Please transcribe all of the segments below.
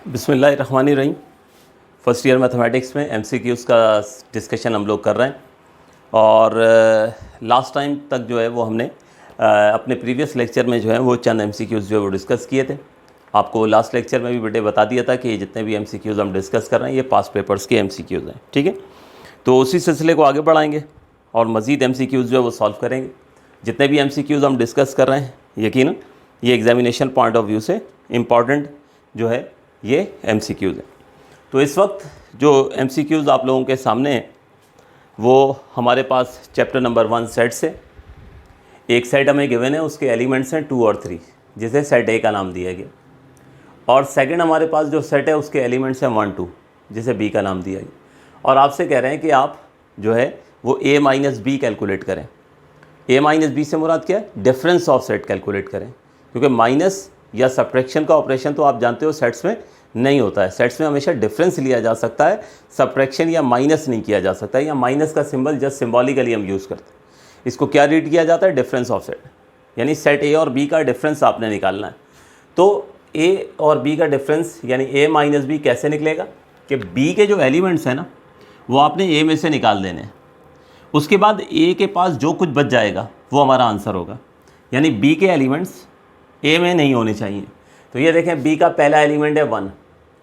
बिस्मिल्लाहिर्रहमानिर्रहीम। First year mathematics में MCQs का डिस्कशन हम लोग कर रहे हैं और लास्ट टाइम तक जो है वो हमने अपने प्रीवियस लेक्चर में जो है वो चंद एमसीक्यूज़ जो है वो डिस्कस किए थे। आपको लास्ट लेक्चर में भी बेटे बता दिया था कि जितने भी एमसीक्यूज़ हम डिस्कस कर रहे हैं ये पास्ट पेपर्स के एमसीक्यूज़ हैं, ठीक है। तो उसी सिलसिले को आगे बढ़ाएंगे और मज़ीद एमसीक्यूज़ जो है वो सॉल्व करेंगे। जितने भी एमसीक्यूज़ हम डिस्कस कर रहे हैं यकीनन ये एग्जामिनेशन पॉइंट ऑफ व्यू से इम्पॉर्टेंट जो है ये एमसीक्यूज़ हैं। तो इस वक्त जो एमसीक्यूज़ आप लोगों के सामने हैं वो हमारे पास चैप्टर नंबर 1 सेट से एक सेट हमें गिवन है, उसके एलिमेंट्स हैं 2 और 3 जिसे सेट ए का नाम दिया गया, और सेकंड हमारे पास जो सेट है उसके एलिमेंट्स हैं 1 2 जिसे बी का नाम दिया गया। और आपसे कह रहे हैं कि आप जो है वो ए माइनस बी कैलकुलेट करें। ए माइनस बी से मुराद क्या है? डिफरेंस ऑफ सेट कैलकुलेट करें, क्योंकि माइनस या सब्ट्रैक्शन का ऑपरेशन तो आप जानते हो सेट्स में नहीं होता है। सेट्स में हमेशा डिफरेंस लिया जा सकता है, सब्ट्रैक्शन या माइनस नहीं किया जा सकता है, या माइनस का सिंबल जस्ट सिंबॉलिकली हम यूज़ करते हैं। इसको क्या रीड किया जाता है? डिफरेंस ऑफ सेट, यानी सेट ए और बी का डिफरेंस आपने निकालना है। तो ए और बी का डिफरेंस यानी ए माइनस बी कैसे निकलेगा कि बी के जो एलिमेंट्स हैं ना वो आपने ए में से निकाल देने हैं, उसके बाद ए के पास जो कुछ बच जाएगा वो हमारा आंसर होगा। यानी बी के एलिमेंट्स ए में नहीं होने चाहिए। तो ये देखें बी का पहला एलिमेंट है 1,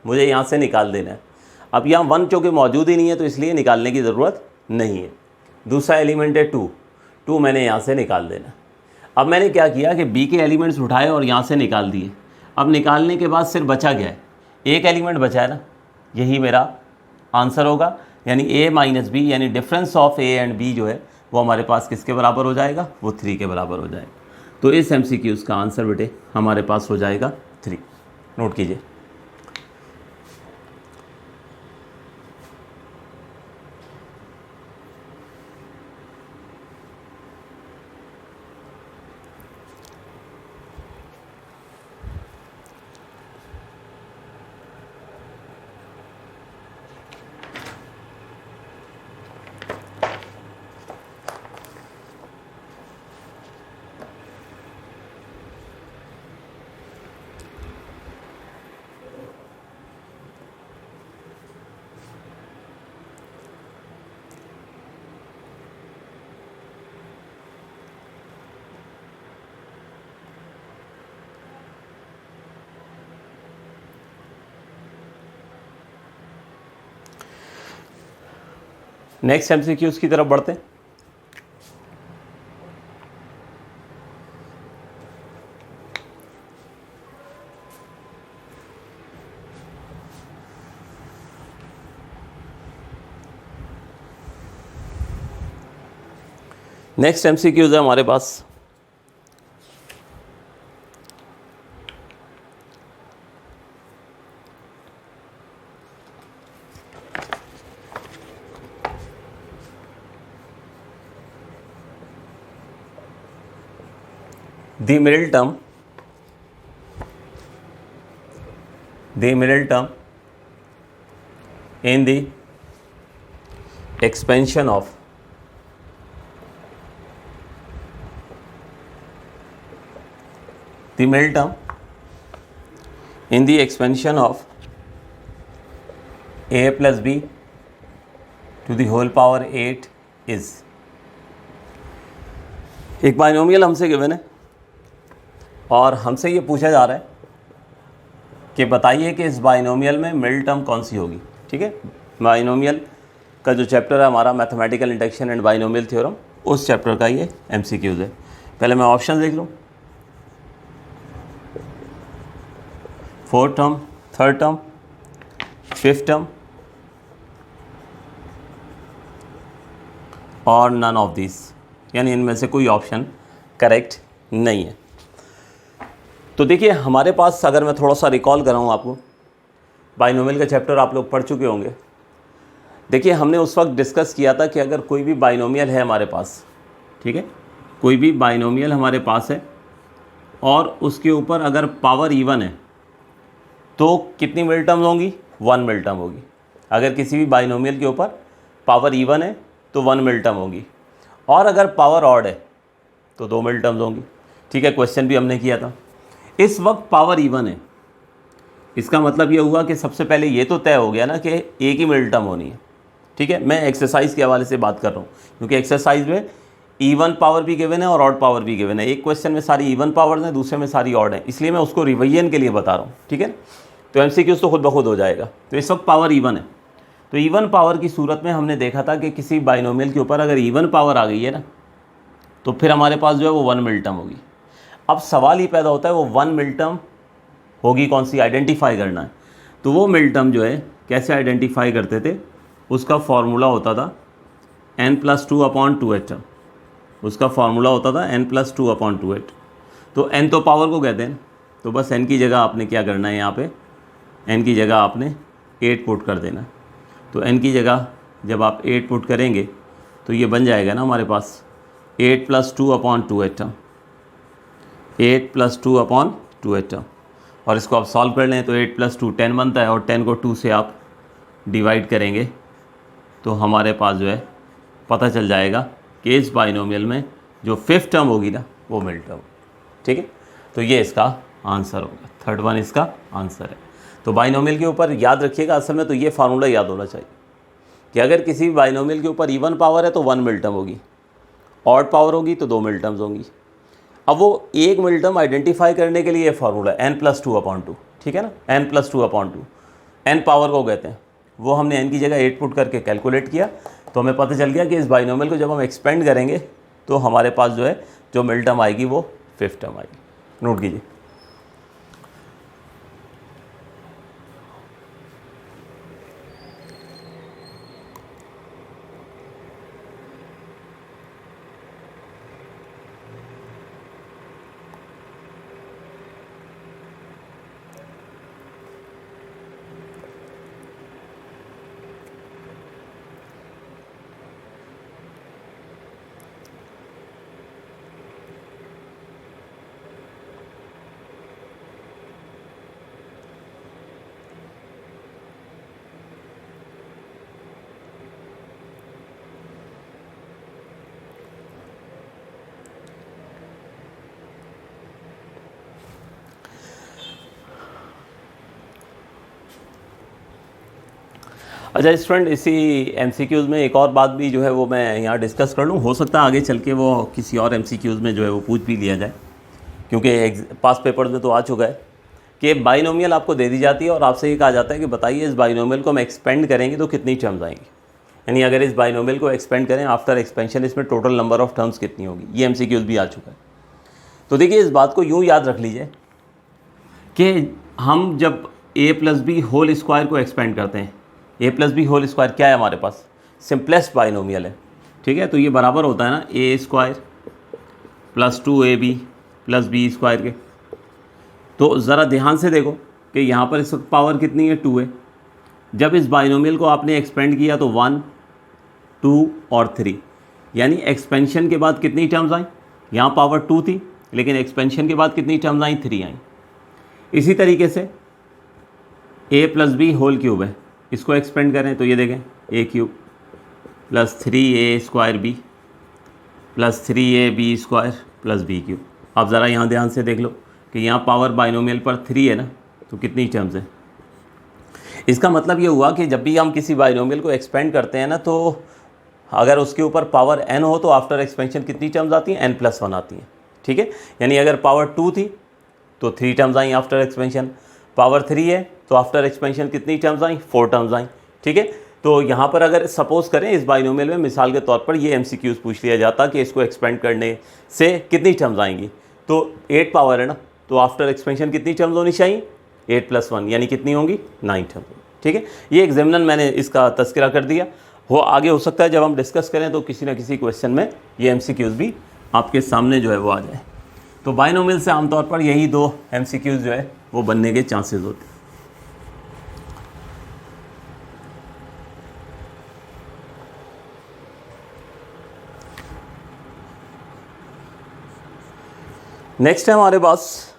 मुझे यहाँ से निकाल देना है। अब यहाँ 1 चूँकि मौजूद ही नहीं है तो इसलिए निकालने की ज़रूरत नहीं है। दूसरा एलिमेंट है 2 मैंने यहाँ से निकाल देना। अब मैंने क्या किया कि बी के एलिमेंट्स उठाए और यहाँ से निकाल दिए। अब निकालने के बाद सिर्फ बचा गया है, एक एलिमेंट बचा है ना, यही मेरा आंसर होगा। यानी ए माइनस बी यानी difference of A and B जो है वो हमारे पास किसके बराबर हो जाएगा? वो 3 के बराबर हो जाएगा। तो इस एमसीक्यूज़ का आंसर बेटे हमारे पास हो जाएगा 3। नोट कीजिए। नेक्स्ट एमसीक्यूज़ की तरफ बढ़ते हैं। नेक्स्ट एमसीक्यूज़ है हमारे पास the middle term in the expansion of the middle term in the expansion of a plus b to the whole power 8 is। एक बाइनोमियल हमसे गिवन है और हमसे ये पूछा जा रहा है कि बताइए कि इस बाइनोमियल में मिडिल टर्म कौन सी होगी। ठीक है, बाइनोमियल का जो चैप्टर है हमारा mathematical induction and binomial theorem, उस चैप्टर का ये एमसीक्यूज़ है। पहले मैं ऑप्शन देख लूँ। 4th term, 3rd term, 5th term और नन ऑफ दिस, यानी इनमें से कोई ऑप्शन करेक्ट नहीं है। तो देखिए हमारे पास, अगर मैं थोड़ा सा रिकॉल कराऊँ आपको, बाइनोमियल का चैप्टर आप लोग पढ़ चुके होंगे। देखिए हमने उस वक्त डिस्कस किया था कि अगर कोई भी बाइनोमियल है हमारे पास, ठीक है, कोई भी बाइनोमियल हमारे पास है और उसके ऊपर अगर पावर इवन है तो कितनी मिडिल टर्म्स होंगी? 1 मिडिल टर्म होगी। अगर किसी भी बाइनोमियल के ऊपर पावर इवन है तो 1 मिडिल टर्म होगी, और अगर पावर ऑड है तो 2 मिडिल टर्म्स होंगी। ठीक है, क्वेश्चन भी हमने किया था। इस वक्त पावर इवन है इसका मतलब ये हुआ कि सबसे पहले ये तो तय हो गया ना कि एक ही मिडिल टर्म होनी है, ठीक है। मैं एक्सरसाइज के हवाले से बात कर रहा हूँ, क्योंकि एक्सरसाइज में इवन पावर भी गिवन है और ऑड पावर भी गिवन है। एक क्वेश्चन में सारी इवन पावर्स हैं, दूसरे में सारी ऑड है, इसलिए मैं उसको रिवीजन के लिए बता रहा हूँ, ठीक है। तो एमसीक्यूज तो खुद ब खुद हो जाएगा। तो इस वक्त पावर इवन है, तो इवन पावर की सूरत में हमने देखा था कि किसी बाइनोमियल के ऊपर अगर इवन पावर आ गई है ना, तो फिर हमारे पास जो है वो वन मिडिल टर्म होगी। अब सवाल ही पैदा होता है वो वन मिडिल टर्म होगी कौन सी, आइडेंटिफाई करना है। तो वो मिडिल टर्म जो है कैसे आइडेंटिफाई करते थे, उसका फॉर्मूला होता था n+2/2h। उसका फॉर्मूला होता था n+2/2h। तो n तो पावर को कहते हैं, तो बस n की जगह आपने क्या करना है, यहाँ पे n की जगह आपने 8 पुट कर देना। तो n की जगह जब आप 8 पुट करेंगे तो ये बन जाएगा ना हमारे पास 8+2/2h, 8+2/2h। और इसको आप सॉल्व कर लें तो 8+2 10 बनता है, और 10 को 2 से आप डिवाइड करेंगे तो हमारे पास जो है पता चल जाएगा कि इस बाइनोमियल में जो फिफ्थ टर्म होगी ना वो मिडिल टर्म, ठीक है। तो ये इसका आंसर होगा, थर्ड वन इसका आंसर है। तो बाइनोमियल के ऊपर याद रखिएगा, असल में तो ये फार्मूला याद होना चाहिए कि अगर किसी बाइनोमियल के ऊपर इवन पावर है तो वन मिडिल टर्म होगी, ऑड पावर होगी तो दो मिडिल टर्म्स होंगी। अब वो एक मिडिल टर्म आइडेंटिफाई करने के लिए ये फार्मूला n+2/2, ठीक है ना, n+2/2, n पावर को कहते हैं। वो हमने n की जगह 8 पुट करके कैलकुलेट किया, तो हमें पता चल गया कि इस बाइनोमियल को जब हम एक्सपेंड करेंगे तो हमारे पास जो है जो मिडिल टर्म आएगी वो फिफ्थ टर्म आएगी। नोट कीजिए। अच्छा स्टूडेंट, इसी एमसीक्यूज़ में एक और बात भी जो है वो मैं यहाँ डिस्कस कर लूँ। हो सकता है आगे चल के वो किसी और एमसीक्यूज़ में जो है वो पूछ भी लिया जाए, क्योंकि पास पेपर्स में तो आ चुका है कि बाइनोमियल आपको दे दी जाती है और आपसे ये कहा जाता है कि बताइए इस बाइनोमियल को हम एक्सपेंड करेंगे तो कितनी टर्म्स आएंगी। यानी अगर इस बाइनोमियल को एक्सपेंड करें आफ्टर एक्सपेंशन इसमें टोटल नंबर ऑफ़ टर्म्स कितनी होगी, ये एमसीक्यूज़ भी आ चुका है। तो देखिए इस बात को यूँ याद रख लीजिए कि हम जब a+b² को एक्सपेंड करते हैं, a+b² क्या है हमारे पास, सिंपलेस्ट बाइनोमियल है, ठीक है। तो ये बराबर होता है ना a² + 2ab + b² के। तो ज़रा ध्यान से देखो कि यहाँ पर इस वक्त पावर कितनी है, 2 है। जब इस बाइनोमियल को आपने एक्सपेंड किया तो 1, 2 और 3, यानी एक्सपेंशन के बाद कितनी टर्म्स आई, यहाँ पावर 2 थी लेकिन एक्सपेंशन के बाद कितनी टर्म्स आई, 3 आई। इसी तरीके से a+b² है, इसको एक्सपेंड करें तो ये देखें a³ + 3a² b + 3ab² + b³। आप ज़रा यहाँ ध्यान से देख लो कि यहाँ पावर बाइनोमियल पर 3 है ना, तो कितनी टर्म्स है। इसका मतलब ये हुआ कि जब भी हम किसी बाइनोमियल को एक्सपेंड करते हैं ना, तो अगर उसके ऊपर पावर n हो तो आफ्टर एक्सपेंशन कितनी टर्म्स आती हैं, n+1 आती हैं, ठीक है। यानी अगर पावर 2 थी तो 3 टर्म्स आई आफ्टर एक्सपेंशन, पावर 3 है तो आफ्टर एक्सपेंशन कितनी टर्म्स आई, 4 टर्म्स आई, ठीक है। तो यहाँ पर अगर सपोज़ करें इस बाइनोमियल में मिसाल के तौर पर ये एमसीक्यूज़ पूछ लिया जाता कि इसको एक्सपेंड करने से कितनी टर्म्स आएंगी, तो 8 पावर है ना, तो आफ्टर एक्सपेंशन कितनी टर्म्स होनी चाहिए, 8+1, यानी कितनी होंगी, 9 टर्म्स, ठीक है। ये एग्जामिनर मैंने इसका तस्करा कर दिया, हो आगे हो सकता है जब हम डिस्कस करें तो किसी न किसी क्वेश्चन में ये एमसीक्यूज़ भी आपके सामने जो है वो आ जाए। तो बाइनोमियल से आमतौर पर यही 2 एमसीक्यूज़ जो है वो बनने के चांसेस होते हैं। नेक्स्ट है हमारे पास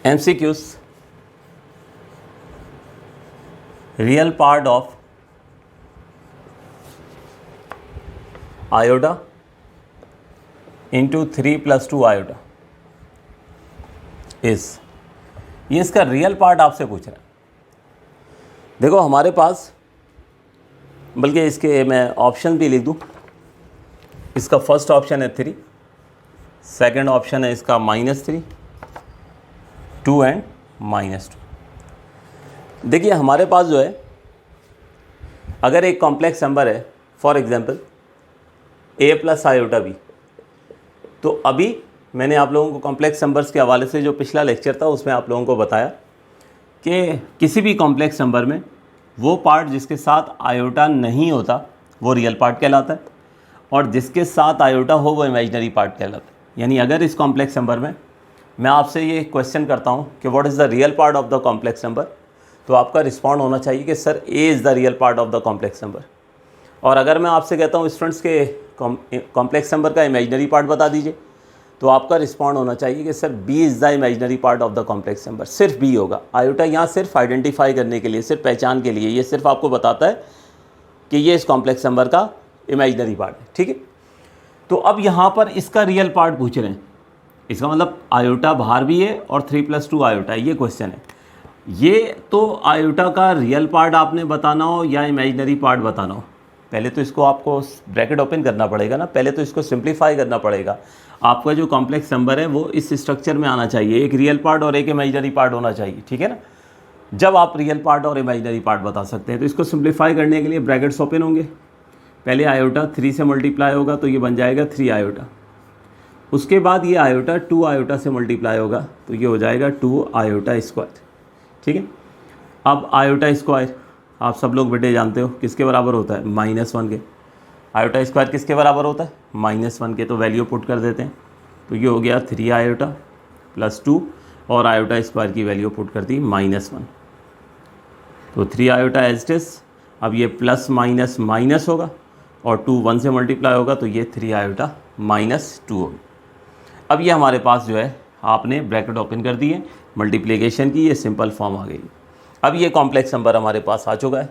एमसीक्यूज़, रियल पार्ट ऑफ आयोडा into 3 + 2 iota is ये इसका रियल पार्ट आपसे पूछ रहा है। देखो हमारे पास, बल्कि इसके मैं ऑप्शन भी लिख दूँ, इसका फर्स्ट ऑप्शन है 3, सेकंड ऑप्शन है इसका -3, 2 एंड -2। देखिए हमारे पास जो है, अगर एक कॉम्प्लेक्स नंबर है फॉर एग्जांपल a + i/b, तो अभी मैंने आप लोगों को कॉम्प्लेक्स नंबर्स के हवाले से जो पिछला लेक्चर था उसमें आप लोगों को बताया कि किसी भी कॉम्प्लेक्स नंबर में वो पार्ट जिसके साथ आयोटा नहीं होता वो रियल पार्ट कहलाता है, और जिसके साथ आयोटा हो वो इमेजिनरी पार्ट कहलाता है। यानी अगर इस कॉम्प्लेक्स नंबर में मैं आपसे ये क्वेश्चन करता हूँ कि what is the real part of the complex number, तो आपका रिस्पॉन्ड होना चाहिए कि sir A is the real part of the complex number. और अगर मैं आपसे कहता हूँ स्टूडेंट्स के कॉम्प्लेक्स नंबर का इमेजिनरी पार्ट बता दीजिए, तो आपका रिस्पॉन्ड होना चाहिए कि sir B is the imaginary part of the complex number. सिर्फ बी होगा। आयोटा यहाँ सिर्फ आइडेंटिफाई करने के लिए, सिर्फ पहचान के लिए, ये सिर्फ आपको बताता है कि ये इस कॉम्प्लेक्स नंबर का इमेजिनरी पार्ट है। ठीक है, तो अब यहाँ पर इसका रियल पार्ट पूछ रहे हैं, इसका मतलब आयोटा बाहर भी है और 3 + 2 आयोटा है, ये क्वेश्चन है। ये तो आयोटा का रियल पार्ट आपने बताना हो या इमेजिनरी पार्ट बताना हो, पहले तो इसको आपको ब्रैकेट ओपन करना पड़ेगा ना, पहले तो इसको सिंप्लीफाई करना पड़ेगा। आपका जो कॉम्प्लेक्स नंबर है वो इस स्ट्रक्चर में आना चाहिए, एक रियल पार्ट और एक इमेजिनरी पार्ट होना चाहिए। ठीक है ना, जब आप रियल पार्ट और इमेजिनरी पार्ट बता सकते हैं। तो इसको सिंप्लीफाई करने के लिए ब्रैकेट्स ओपन होंगे, पहले आयोटा 3 से मल्टीप्लाई होगा तो ये बन जाएगा 3 आयोटा, उसके बाद ये आयोटा 2 आयोटा से मल्टीप्लाई होगा तो ये हो जाएगा 2 आयोटा स्क्वायर। ठीक है, अब आयोटा स्क्वायर आप सब लोग बेटे जानते हो किसके बराबर होता है, -1 के। आयोटा स्क्वायर किसके बराबर होता है, -1 के। तो वैल्यू पुट कर देते हैं, तो ये हो गया 3 आयोटा + 2 और आयोटा स्क्वायर की वैल्यू पुट कर दी -1, तो 3 आयोटा एज इट इज। अब ये प्लस माइनस माइनस होगा और 2 1 से मल्टीप्लाई होगा तो ये 3 आयोटा -2 होगा। अब ये हमारे पास जो है आपने ब्रैकेट ओपन कर दी है, मल्टीप्लिकेशन की ये सिंपल फॉर्म आ गई। अब ये कॉम्प्लेक्स नंबर हमारे पास आ चुका है।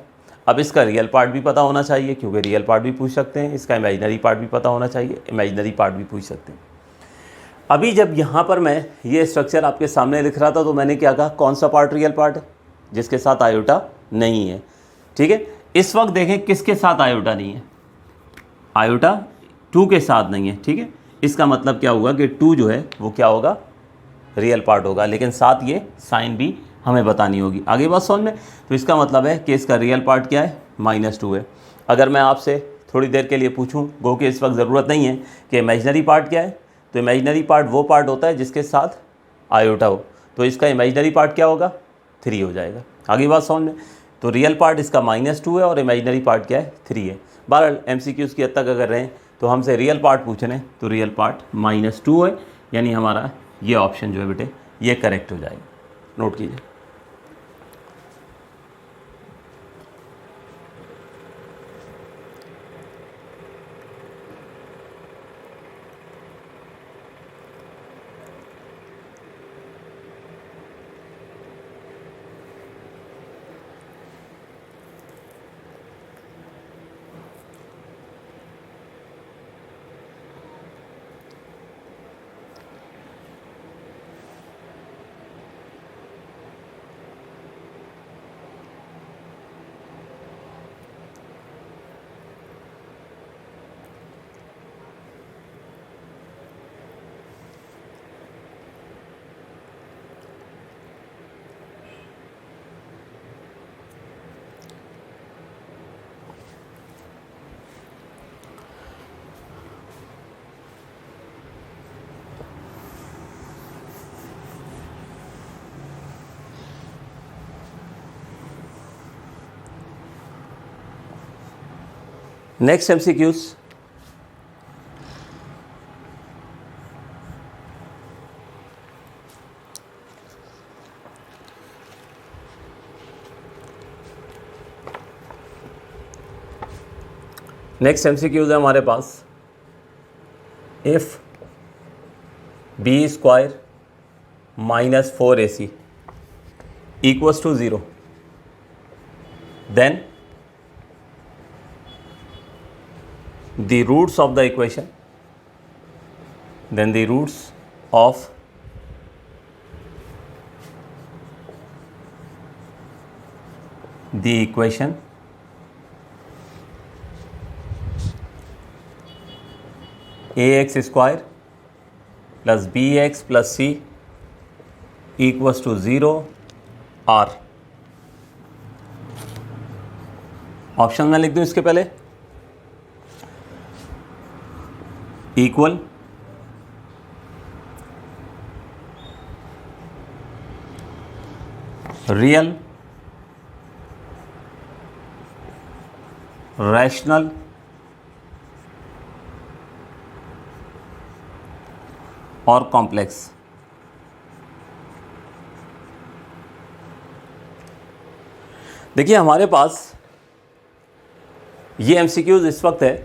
अब इसका रियल पार्ट भी पता होना चाहिए, क्योंकि रियल पार्ट भी पूछ सकते हैं, इसका इमेजिनरी पार्ट भी पता होना चाहिए, इमेजिनरी पार्ट भी पूछ सकते हैं। अभी जब यहाँ पर मैं ये स्ट्रक्चर आपके सामने लिख रहा था तो मैंने क्या कहा, कौन सा पार्ट रियल पार्ट है, जिसके साथ आयोटा नहीं है। ठीक है, इस वक्त देखें किसके साथ आयोटा नहीं है, आयोटा 2 के साथ नहीं है। ठीक है, इसका मतलब क्या होगा कि 2 जो है वो क्या होगा, रियल पार्ट होगा, लेकिन साथ ये साइन भी हमें बतानी होगी। आगे बात समझ में, तो इसका मतलब है कि इसका रियल पार्ट क्या है, -2 है। अगर मैं आपसे थोड़ी देर के लिए पूछूं, गो कि इस वक्त ज़रूरत नहीं है कि इमेजिनरी पार्ट क्या है, तो इमेजिनरी पार्ट वो पार्ट होता है जिसके साथ आयोटा हो, तो इसका इमेजिनरी पार्ट क्या होगा, 3 हो जाएगा। आगे बात समझ में, तो रियल पार्ट इसका -2 है और इमेजिनरी पार्ट क्या है, 3 है। बहरहाल MCQs की हद तक अगर रहें तो हमसे रियल पार्ट पूछ रहे हैं, तो रियल पार्ट -2 है, यानी हमारा ये ऑप्शन जो है बेटे ये करेक्ट हो जाएगा। नोट कीजिए। नेक्स्ट MCQs, नेक्स्ट MCQs है हमारे पास, if b² - 4ac = 0, then the roots of the equation, then the roots of the equation ax square plus bx plus c equals to 0 r। Option में लिख दूं इसके पहले, इक्वल रियल, रैशनल, और complex. देखिए हमारे पास ये एमसीक्यूज इस वक्त है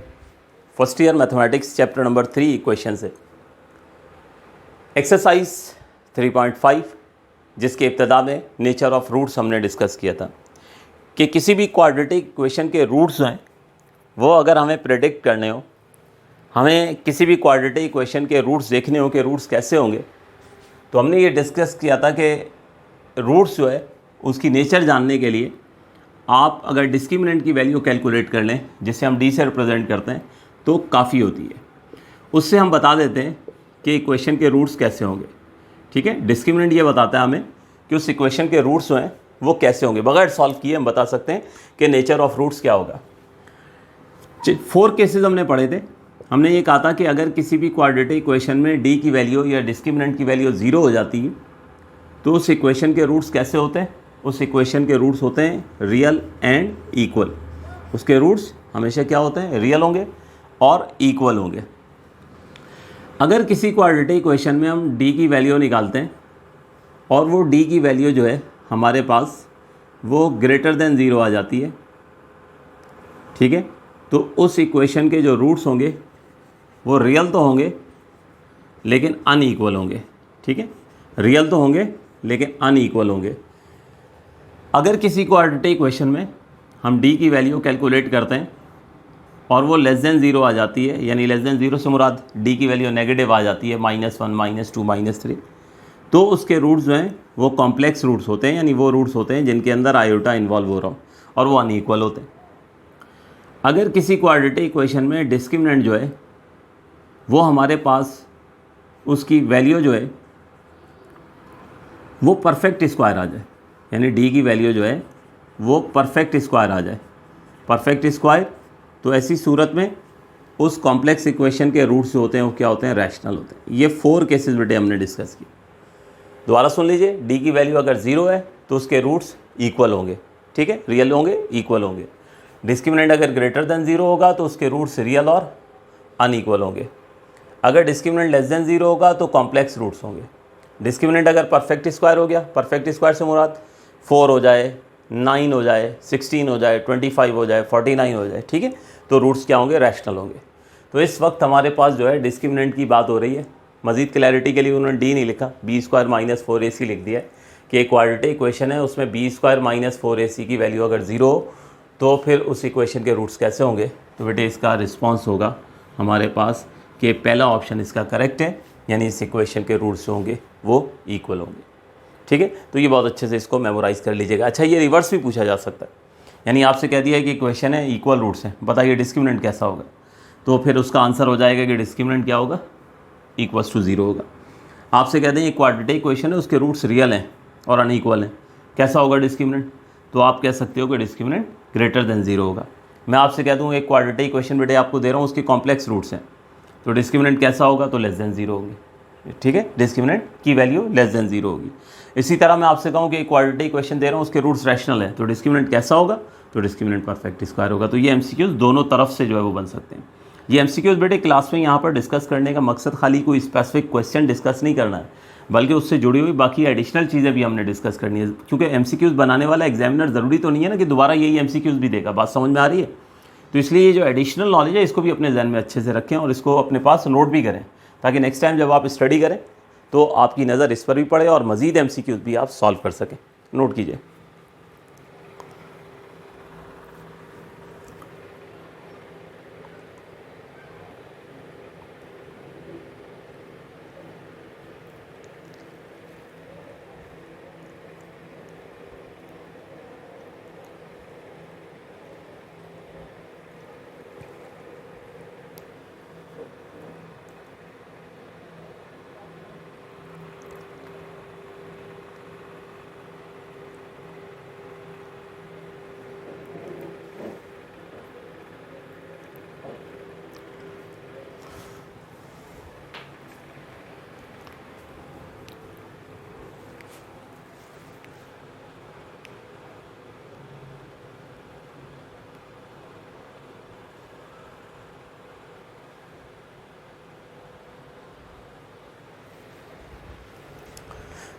first year mathematics chapter number 3 equation से, एक्सरसाइज 3.5, जिसके इब्तदा में नेचर ऑफ रूट्स हमने डिस्कस किया था कि किसी भी क्वाड्रेटिक इक्वेशन के रूट्स हैं वो अगर हमें प्रेडिक्ट करने हो, हमें किसी भी क्वाड्रेटिक इक्वेशन के रूट्स देखने हो कि रूट्स कैसे होंगे, तो हमने ये डिस्कस किया था कि रूट्स जो है उसकी नेचर जानने के लिए आप अगर डिस्क्रिमिनेंट की वैल्यू कैलकुलेट कर लें, जिसे हम डी से रिप्रेजेंट करते हैं, तो काफ़ी होती है। उससे हम बता देते हैं कि इक्वेशन के रूट्स कैसे होंगे। ठीक है, डिस्क्रिमिनेंट ये बताता है हमें कि उस इक्वेशन के रूट्स जो हैं वो कैसे होंगे। बगैर सॉल्व किए हम बता सकते हैं कि नेचर ऑफ रूट्स क्या होगा। 4 केसेस हमने पढ़े थे। हमने ये कहा था कि अगर किसी भी क्वाड्रेटिक इक्वेशन में डी की वैल्यू या डिस्क्रिमिनेंट की वैल्यू 0 हो जाती है तो उस इक्वेशन के रूट्स कैसे होते हैं। उस इक्वेशन के रूट्स होते हैं रियल एंड इक्वल। उसके रूट्स हमेशा क्या होते हैं, रियल होंगे और इक्वल होंगे। अगर किसी क्वाड्रेटिक इक्वेशन में हम डी की वैल्यू निकालते हैं और वो डी की वैल्यू जो है हमारे पास वो ग्रेटर देन 0 आ जाती है, ठीक है, तो उस इक्वेशन के जो रूट्स होंगे वो रियल तो होंगे लेकिन अनइक्वल होंगे। ठीक है, रियल तो होंगे लेकिन अनइक्वल होंगे। अगर किसी क्वाड्रेटिक इक्वेशन में हम डी की वैल्यू कैलकुलेट करते हैं और वो लेस देन 0 आ जाती है, यानी लेस देन 0 से मुराद डी की वैल्यू नेगेटिव आ जाती है, -1 -2 -3, तो उसके रूट्स जो हैं वो कॉम्प्लेक्स रूट्स होते हैं, यानी वो रूट्स होते हैं जिनके अंदर आयोटा इन्वॉल्व हो रहा हो और वो अनइक्वल होते हैं। अगर किसी क्वाड्रेटिक इक्वेशन में डिस्क्रिमिनेंट जो है वो हमारे पास उसकी वैल्यू जो है वो परफेक्ट स्क्वायर आ जाए, यानी डी की वैल्यू जो है वो परफेक्ट स्क्वायर आ जाए, परफेक्ट स्क्वायर, तो ऐसी सूरत में उस कॉम्प्लेक्स इक्वेशन के रूट्स जो होते हैं वो क्या होते हैं, रैशनल होते हैं। ये 4 केसेस बेटे हमने डिस्कस किए। दोबारा सुन लीजिए, डी की वैल्यू अगर 0 है तो उसके रूट्स इक्वल होंगे, ठीक है, रियल होंगे, इक्वल होंगे। डिस्क्रिमिनेंट अगर ग्रेटर देन 0 होगा तो उसके रूट्स रियल और अनइक्वल होंगे। अगर डिस्क्रिमिनेंट लेस देन 0 होगा तो कॉम्प्लेक्स रूट्स होंगे। डिस्क्रिमिनेंट अगर परफेक्ट स्क्वायर हो गया, परफेक्ट स्क्वायर से मुराद 4 हो जाए, 9 हो जाए, 16 हो जाए, 25 हो जाए, 49 हो जाए, ठीक है, तो रूट्स क्या होंगे, रैशनल होंगे। तो इस वक्त हमारे पास जो है डिस्क्रिमिनेंट की बात हो रही है। मज़ीद क्लैरिटी के लिए उन्होंने डी नहीं लिखा, b² - 4ac लिख दिया है कि एक क्वाड्रेटिक इक्वेशन है उसमें b² - 4ac की वैल्यू अगर 0 हो तो फिर उस इक्वेशन के रूट्स कैसे होंगे। तो बेटे इसका रिस्पॉन्स होगा हमारे पास कि पहला ऑप्शन इसका करेक्ट है, यानी इस इक्वेशन के रूट्स होंगे वो इक्वल होंगे। ठीक है, तो ये बहुत अच्छे से इसको मेमोराइज़ कर लीजिएगा। अच्छा, ये रिवर्स भी पूछा जा सकता है, यानी आपसे कह दिया है कि इक्वेशन है इक्वल रूट्स हैं, बताइए डिस्क्रिमिनेंट कैसा होगा, तो फिर उसका आंसर हो जाएगा कि डिस्क्रिमिनेंट क्या होगा, =0 होगा। आपसे कहते हैं ये क्वाड्रेटिक इक्वेशन है उसके रूट्स रियल हैं और अनइक्वल हैं, कैसा होगा डिस्क्रिमिनेंट, तो आप कह सकते हो कि डिस्क्रिमिनेंट ग्रेटर देन 0 होगा। मैं आपसे कह दूँ एक क्वाड्रेटिक इक्वेशन बेटे आपको दे रहा हूँ उसके कॉम्प्लेक्स रूट्स हैं, तो डिस्क्रिमिनेंट कैसा होगा, तो लेस देन 0 होगी। ठीक है, डिस्क्रिमिनेंट की वैल्यू लेस देन 0 होगी। इसी तरह मैं आपसे कहूँ कि एक क्वाड्रेटिक इक्वेशन दे रहा हूँ उसके रूट्स रैशनल है, तो डिस्क्रिमिनेंट कैसा होगा, तो डिस्क्रिमिनेंट परफेक्ट स्क्वायर होगा। तो ये एमसीक्यूज दोनों तरफ से जो है वो बन सकते हैं। ये एमसीक्यूज बेटे क्लास में यहाँ पर डिस्कस करने का मकसद खाली कोई स्पेसिफिक क्वेश्चन डिस्कस नहीं करना है, बल्कि उससे जुड़ी हुई बाकी एडिशनल चीज़ें भी हमने डिस्कस करनी है, क्योंकि एमसीक्यूज बनाने वाला एग्जामिनर ज़रूरी तो नहीं है ना कि दोबारा यही एमसीक्यूज भी देगा। बात समझ में आ रही है? तो इसलिए ये जो एडिशनल नॉलेज है इसको भी अपने जहन में अच्छे से रखें और इसको अपने पास नोट भी करें, ताकि नेक्स्ट टाइम जब आप स्टडी करें तो आपकी नज़र इस पर भी पड़े और मज़ीद एमसीक्यूज भी आप सॉल्व कर सकें। नोट कीजिए।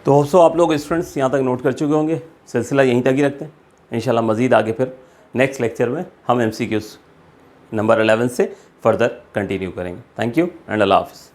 तो होप्सो आप लोग स्टूडेंट्स यहाँ तक नोट कर चुके होंगे। सिलसिला यहीं तक ही रखते हैं, इंशाल्लाह मज़ीद आगे फिर नेक्स्ट लेक्चर में हम MCQs नंबर 11 से फर्दर कंटिन्यू करेंगे। थैंक यू एंड अल्लाह हाफ़िज़।